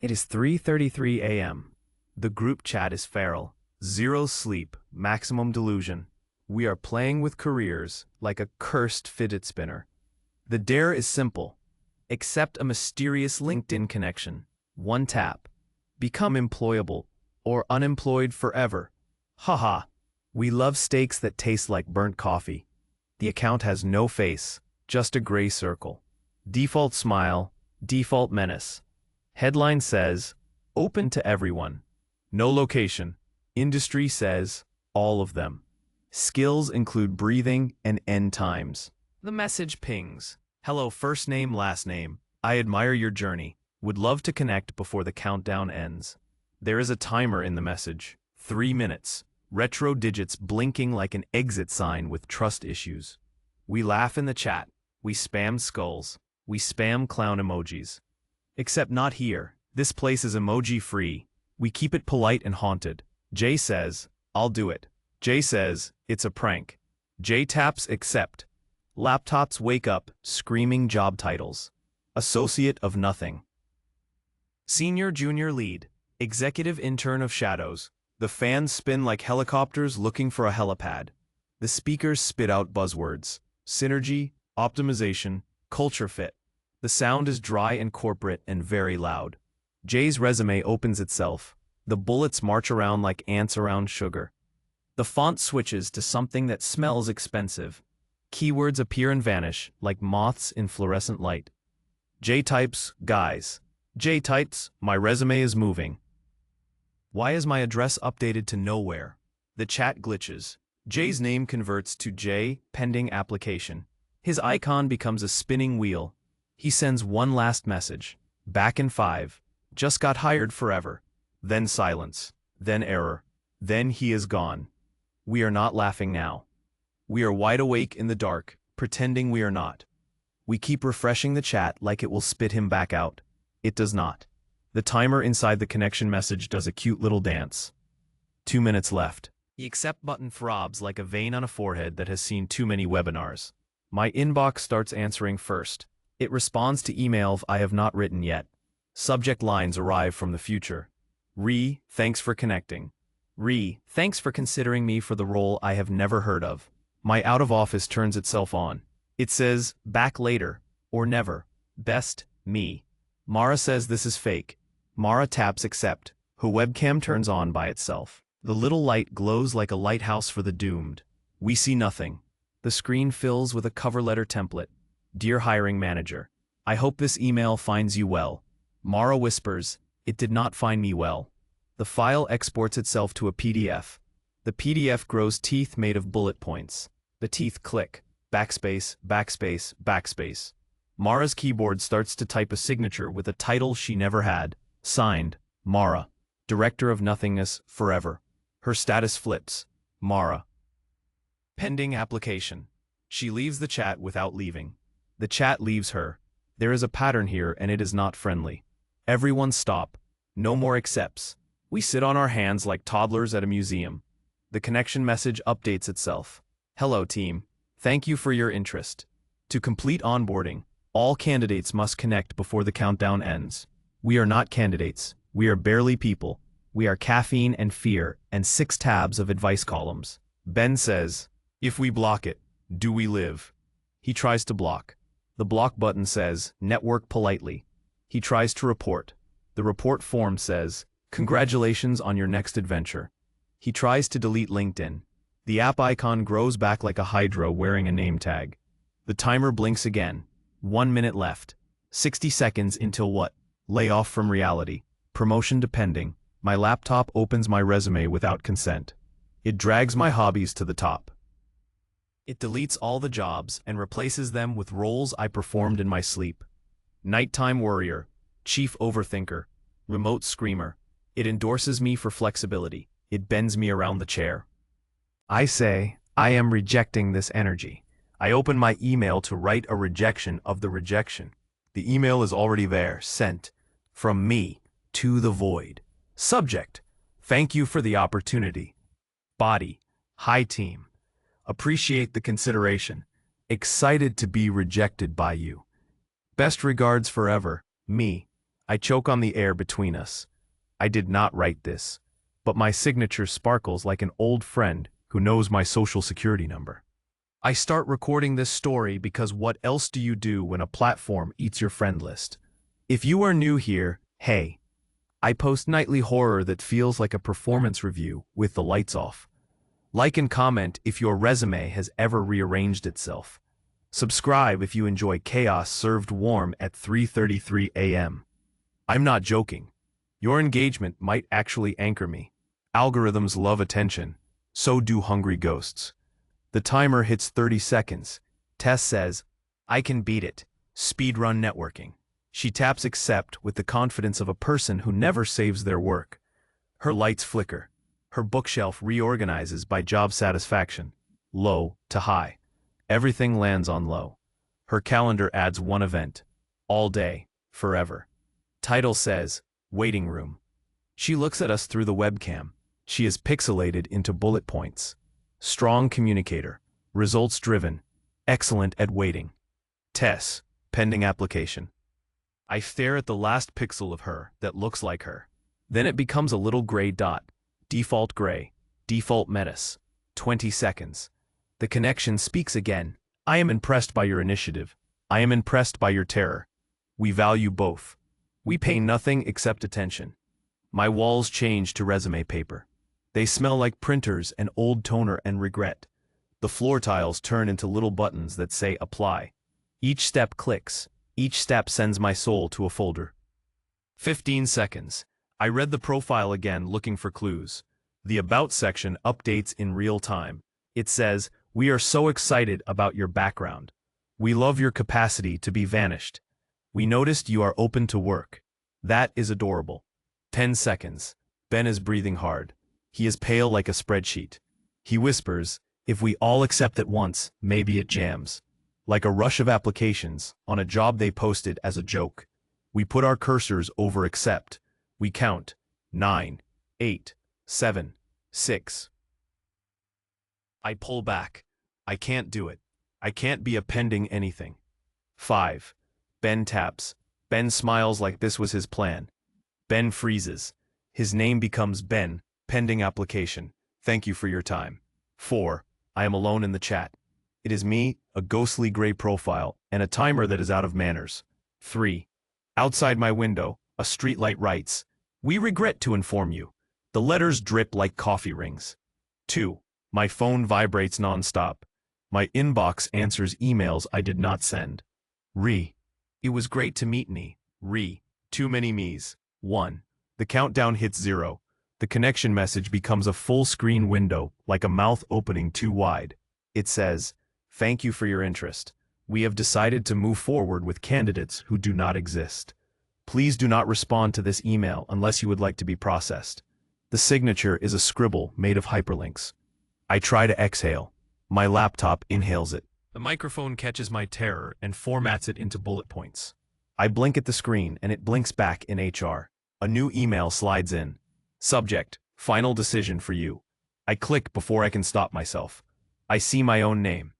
It is 3:33 a.m. The group chat is feral. Zero sleep, maximum delusion. We are playing with careers like a cursed fidget spinner. The dare is simple. Accept a mysterious LinkedIn connection. One tap. Become employable or unemployed forever. Haha. We love steaks that taste like burnt coffee. The account has no face, just a gray circle. Default smile, default menace. Headline says, open to everyone. No location. Industry says, all of them. Skills include breathing and end times. The message pings. Hello, first name, last name. I admire your journey. Would love to connect before the countdown ends. There is a timer in the message. 3 minutes. Retro digits blinking like an exit sign with trust issues. We laugh in the chat. We spam skulls. We spam clown emojis. Except not here. This place is emoji free. We keep it polite and haunted. Jay says, I'll do it. Jay says, it's a prank. Jay taps accept. Laptops wake up, screaming job titles. Associate of nothing. Senior junior lead. Executive intern of shadows. The fans spin like helicopters looking for a helipad. The speakers spit out buzzwords. Synergy, optimization, culture fit. The sound is dry and corporate and very loud. Jay's resume opens itself. The bullets march around like ants around sugar. The font switches to something that smells expensive. Keywords appear and vanish like moths in fluorescent light. Jay types, guys. Jay types, my resume is moving. Why is my address updated to nowhere? The chat glitches. Jay's name converts to J, pending application. His icon becomes a spinning wheel. He sends one last message. Back in 5. Just got hired forever. Then silence. Then error. Then he is gone. We are not laughing now. We are wide awake in the dark, pretending we are not. We keep refreshing the chat like it will spit him back out. It does not. The timer inside the connection message does a cute little dance. 2 minutes left. The accept button throbs like a vein on a forehead that has seen too many webinars. My inbox starts answering first. It responds to emails I have not written yet. Subject lines arrive from the future. Re, thanks for connecting. Re, thanks for considering me for the role I have never heard of. My out of office turns itself on. It says, back later, or never. Best, me. Mara says this is fake. Mara taps accept. Her webcam turns on by itself. The little light glows like a lighthouse for the doomed. We see nothing. The screen fills with a cover letter template. Dear hiring manager, I hope this email finds you well. Mara whispers, it did not find me well. The file exports itself to a PDF. The PDF grows teeth made of bullet points. The teeth click. Backspace, backspace, backspace. Mara's keyboard starts to type a signature with a title she never had. Signed, Mara. Director of Nothingness, Forever. Her status flips. Mara. Pending application. She leaves the chat without leaving. The chat leaves her. There is a pattern here and it is not friendly. Everyone stop. No more accepts. We sit on our hands like toddlers at a museum. The connection message updates itself. Hello team. Thank you for your interest. To complete onboarding, all candidates must connect before the countdown ends. We are not candidates. We are barely people. We are caffeine and fear and 6 tabs of advice columns. Ben says, if we block it, do we live? He tries to block. The block button says, network politely. He tries to report. The report form says, congratulations on your next adventure. He tries to delete LinkedIn. The app icon grows back like a hydra wearing a name tag. The timer blinks again. 1 minute left. 60 seconds until what? Layoff from reality. Promotion depending. My laptop opens my resume without consent. It drags my hobbies to the top. It deletes all the jobs and replaces them with roles I performed in my sleep. Nighttime warrior, chief overthinker, remote screamer. It endorses me for flexibility. It bends me around the chair. I say, I am rejecting this energy. I open my email to write a rejection of the rejection. The email is already there, sent. From me, to the void. Subject, thank you for the opportunity. Body, hi team. Appreciate the consideration. Excited to be rejected by you. Best regards forever, me. I choke on the air between us. I did not write this, but my signature sparkles like an old friend who knows my social security number. I start recording this story because what else do you do when a platform eats your friend list? If you are new here, hey. I post nightly horror that feels like a performance review with the lights off. Like and comment if your resume has ever rearranged itself. Subscribe if you enjoy chaos served warm at 3:33 a.m. I'm not joking. Your engagement might actually anchor me. Algorithms love attention. So do hungry ghosts. The timer hits 30 seconds. Tess says, I can beat it. Speedrun networking. She taps accept with the confidence of a person who never saves their work. Her lights flicker. Her bookshelf reorganizes by job satisfaction. Low to high. Everything lands on low. Her calendar adds one event. All day. Forever. Title says, Waiting Room. She looks at us through the webcam. She is pixelated into bullet points. Strong communicator. Results driven. Excellent at waiting. Tess. Pending application. I stare at the last pixel of her that looks like her. Then it becomes a little gray dot. Default gray. Default metis. 20 seconds. The connection speaks again. I am impressed by your initiative. I am impressed by your terror. We value both. We pay nothing except attention. My walls change to resume paper. They smell like printers and old toner and regret. The floor tiles turn into little buttons that say apply. Each step clicks. Each step sends my soul to a folder. 15 seconds. I read the profile again looking for clues. The About section updates in real time. It says, We are so excited about your background. We love your capacity to be vanished. We noticed you are open to work. That is adorable. 10 seconds. Ben is breathing hard. He is pale like a spreadsheet. He whispers, If we all accept at once, maybe it jams. Like a rush of applications on a job they posted as a joke. We put our cursors over accept. We count 9, 8, 7, 6. I pull back. I can't do it. I can't be appending anything. 5. Ben taps. Ben smiles like this was his plan. Ben freezes. His name becomes Ben, pending application. Thank you for your time. 4. I am alone in the chat. It is me, a ghostly gray profile, and a timer that is out of manners. 3. Outside my window, a streetlight writes, We regret to inform you. The letters drip like coffee rings. 2. My phone vibrates nonstop. My inbox answers emails I did not send. It was great to meet me. Too many me's. 1. The countdown hits 0. The connection message becomes a full-screen window, like a mouth opening too wide. It says, Thank you for your interest. We have decided to move forward with candidates who do not exist. Please do not respond to this email unless you would like to be processed. The signature is a scribble made of hyperlinks. I try to exhale. My laptop inhales it. The microphone catches my terror and formats it into bullet points. I blink at the screen and it blinks back in HR. A new email slides in. Subject, final decision for you. I click before I can stop myself. I see my own name.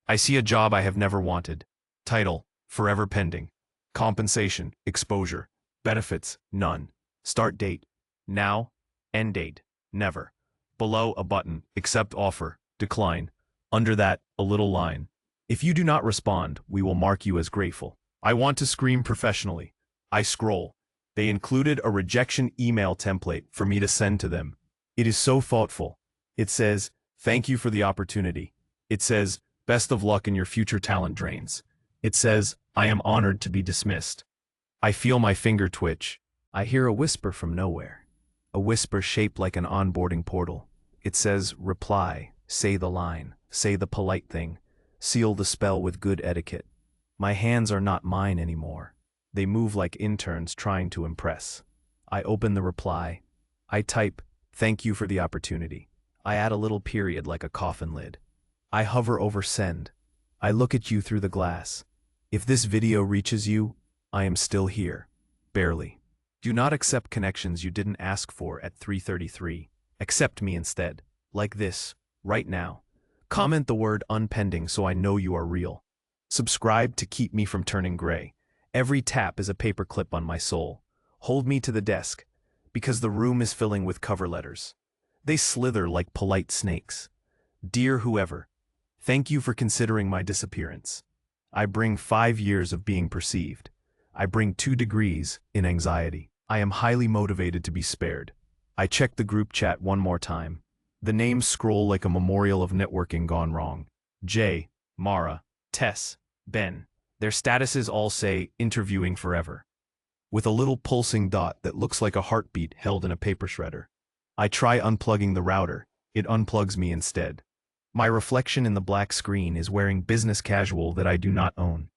I see a job I have never wanted. Title, forever pending. Compensation, exposure. Benefits, none. Start date, now. End date, never. Below a button, accept offer, decline. Under that, a little line. If you do not respond, we will mark you as grateful. I want to scream professionally. I scroll. They included a rejection email template for me to send to them. It is so thoughtful. It says, Thank you for the opportunity. It says, Best of luck in your future talent drains. It says, I am honored to be dismissed. I feel my finger twitch. I hear a whisper from nowhere. A whisper shaped like an onboarding portal. It says, Reply, say the line, say the polite thing, seal the spell with good etiquette. My hands are not mine anymore. They move like interns trying to impress. I open the reply. I type, Thank you for the opportunity. I add a little period like a coffin lid. I hover over send. I look at you through the glass. If this video reaches you, I am still here. Barely. Do not accept connections you didn't ask for at 3:33. Accept me instead. Like this, right now. Comment the word unpending so I know you are real. Subscribe to keep me from turning gray. Every tap is a paperclip on my soul. hold me to the desk, because the room is filling with cover letters. They slither like polite snakes. Dear whoever, thank you for considering my disappearance. I bring 5 years of being perceived. I bring 2 degrees in anxiety. I am highly motivated to be spared. I check the group chat one more time. The names scroll like a memorial of networking gone wrong. Jay, Mara, Tess, Ben. Their statuses all say interviewing forever, with a little pulsing dot that looks like a heartbeat held in a paper shredder. I try unplugging the router. It unplugs me instead. My reflection in the black screen is wearing business casual that I do not own.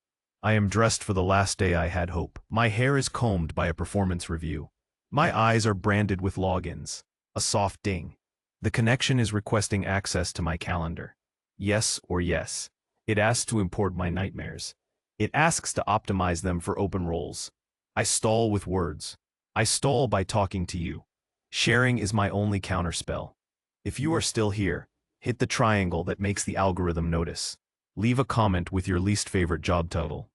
I am dressed for the last day I had hope. My hair is combed by a performance review. My eyes are branded with logins. A soft ding. The connection is requesting access to my calendar. Yes or yes. It asks to import my nightmares. It asks to optimize them for open roles. I stall with words. I stall by talking to you. Sharing is my only counterspell. If you are still here, hit the triangle that makes the algorithm notice. Leave a comment with your least favorite job title.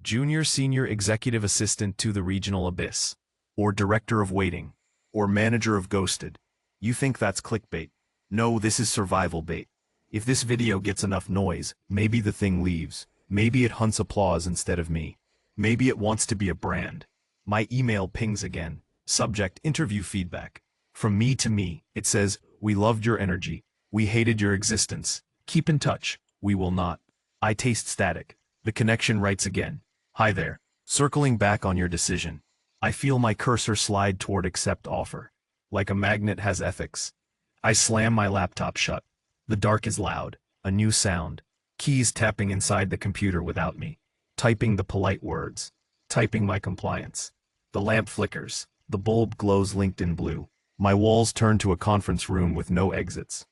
Junior Senior Executive Assistant to the Regional Abyss. Or Director of Waiting. Or Manager of Ghosted. You think that's clickbait? No, this is survival bait. If this video gets enough noise, maybe the thing leaves. Maybe it hunts applause instead of me. Maybe it wants to be a brand. My email pings again. Subject: interview feedback. From me to me, it says, we loved your energy. We hated your existence. Keep in touch. We will not. I taste static. The connection writes again. Hi there. Circling back on your decision. I feel my cursor slide toward accept offer. Like a magnet has ethics. I slam my laptop shut. The dark is loud. A new sound. Keys tapping inside the computer without me. Typing the polite words. Typing my compliance. The lamp flickers. The bulb glows LinkedIn blue. My walls turn to a conference room with no exits.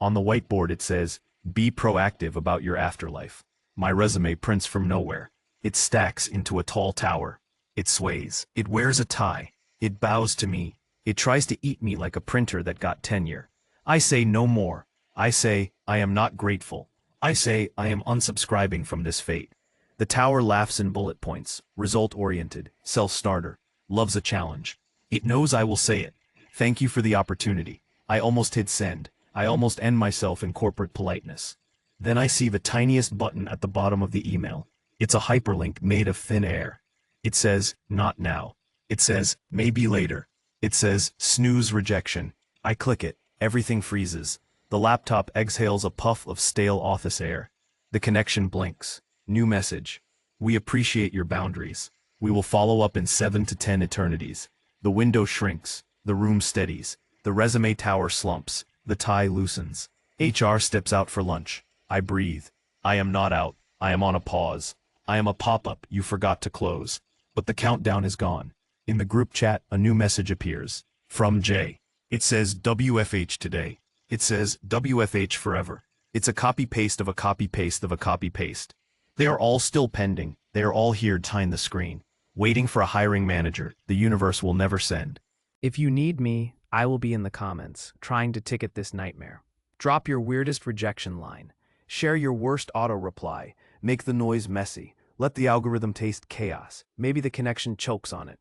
On the whiteboard it says, be proactive about your afterlife. My resume prints from nowhere. It stacks into a tall tower. It sways. It wears a tie. It bows to me. It tries to eat me like a printer that got tenure. I say no more. I say, I am not grateful. I say, I am unsubscribing from this fate. The tower laughs in bullet points, result-oriented, self-starter, loves a challenge. It knows I will say it. Thank you for the opportunity. I almost hit send. I almost end myself in corporate politeness. Then I see the tiniest button at the bottom of the email. It's a hyperlink made of thin air. It says, not now. It says, maybe later. It says, snooze rejection. I click it. Everything freezes. The laptop exhales a puff of stale office air. The connection blinks. New message. We appreciate your boundaries. We will follow up in 7 to 10 eternities. The window shrinks. The room steadies. The resume tower slumps. The tie loosens. HR steps out for lunch. I breathe. I am not out. I am on a pause. I am a pop-up you forgot to close. But the countdown is gone. In the group chat, a new message appears. From Jay. It says WFH today. It says WFH forever. It's a copy-paste of a copy-paste of a copy-paste. They are all still pending. They are all here behind the screen, waiting for a hiring manager the universe will never send. If you need me, I will be in the comments, trying to ticket this nightmare. Drop your weirdest rejection line. Share your worst auto-reply. Make the noise messy. Let the algorithm taste chaos. Maybe the connection chokes on it.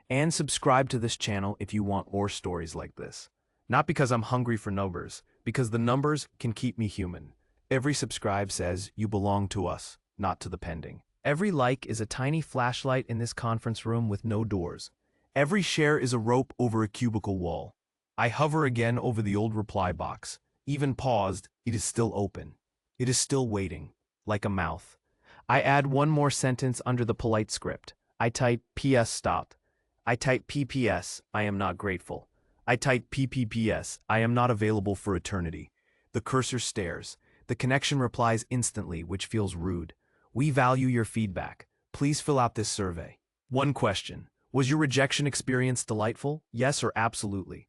And subscribe to this channel if you want more stories like this. Not because I'm hungry for numbers, because the numbers can keep me human. Every subscribe says you belong to us, not to the pending. Every like is a tiny flashlight in this conference room with no doors. Every share is a rope over a cubicle wall. I hover again over the old reply box. Even paused, it is still open. It is still waiting, like a mouth. I add one more sentence under the polite script. I type PS stopped. I type PPS, I am not grateful. I type PPPS, I am not available for eternity. The cursor stares. The connection replies instantly, which feels rude. We value your feedback. Please fill out this survey. One question. Was your rejection experience delightful? Yes or absolutely.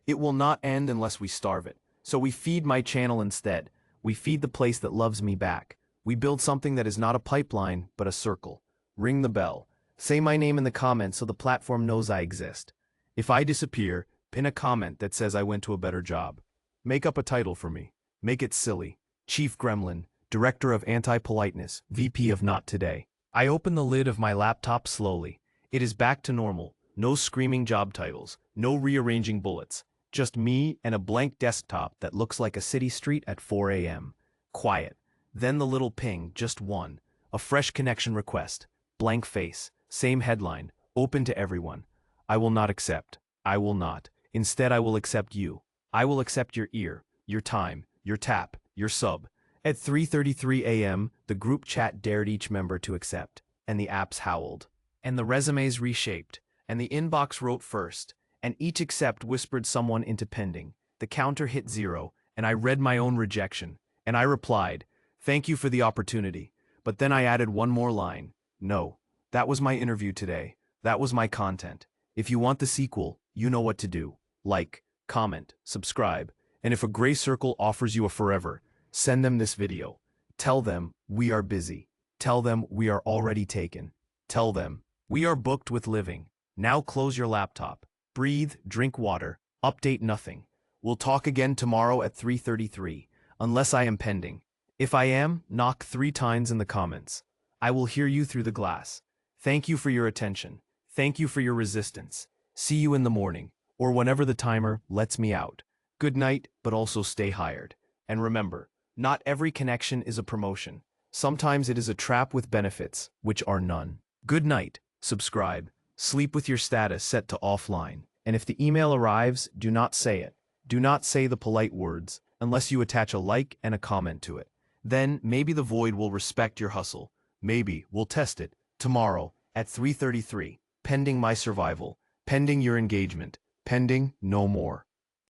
It will not end unless we starve it. So we feed my channel instead. We feed the place that loves me back. We build something that is not a pipeline, but a circle. Ring the bell. Say my name in the comments so the platform knows I exist. If I disappear, pin a comment that says I went to a better job. Make up a title for me. Make it silly. Chief Gremlin, Director of Anti-Politeness, VP of Not Today. I open the lid of my laptop slowly. It is back to normal. No screaming job titles, no rearranging bullets. Just me and a blank desktop that looks like a city street at 4 a.m. Quiet. Then the little ping, just one. A fresh connection request. Blank face. Same headline. Open to everyone. I will not accept. I will not. Instead, I will accept you. I will accept your ear, your time, your tap, your sub. At 3:33 a.m., the group chat dared each member to accept, and the apps howled. And the resumes reshaped, and the inbox wrote first, and each accept whispered someone into pending. The counter hit 0, and I read my own rejection, and I replied, "Thank you for the opportunity." But then I added one more line. "No, that was my interview today. That was my content. If you want the sequel, you know what to do. Like, comment, subscribe, and if a gray circle offers you a forever, send them this video. Tell them, we are busy. Tell them, we are already taken. Tell them, we are booked with living. Now close your laptop. Breathe, drink water, update nothing. We'll talk again tomorrow at 3:33, unless I am pending. If I am, knock 3 times in the comments. I will hear you through the glass. Thank you for your attention. Thank you for your resistance. See you in the morning, or whenever the timer lets me out. Good night, but also stay hired. And remember, not every connection is a promotion. Sometimes it is a trap with benefits, which are none. Good night, subscribe, sleep with your status set to offline, and if the email arrives, do not say it. Do not say the polite words, unless you attach a like and a comment to it. Then, maybe the void will respect your hustle. Maybe we'll test it, tomorrow, at 3:33, pending my survival, pending your engagement, pending no more.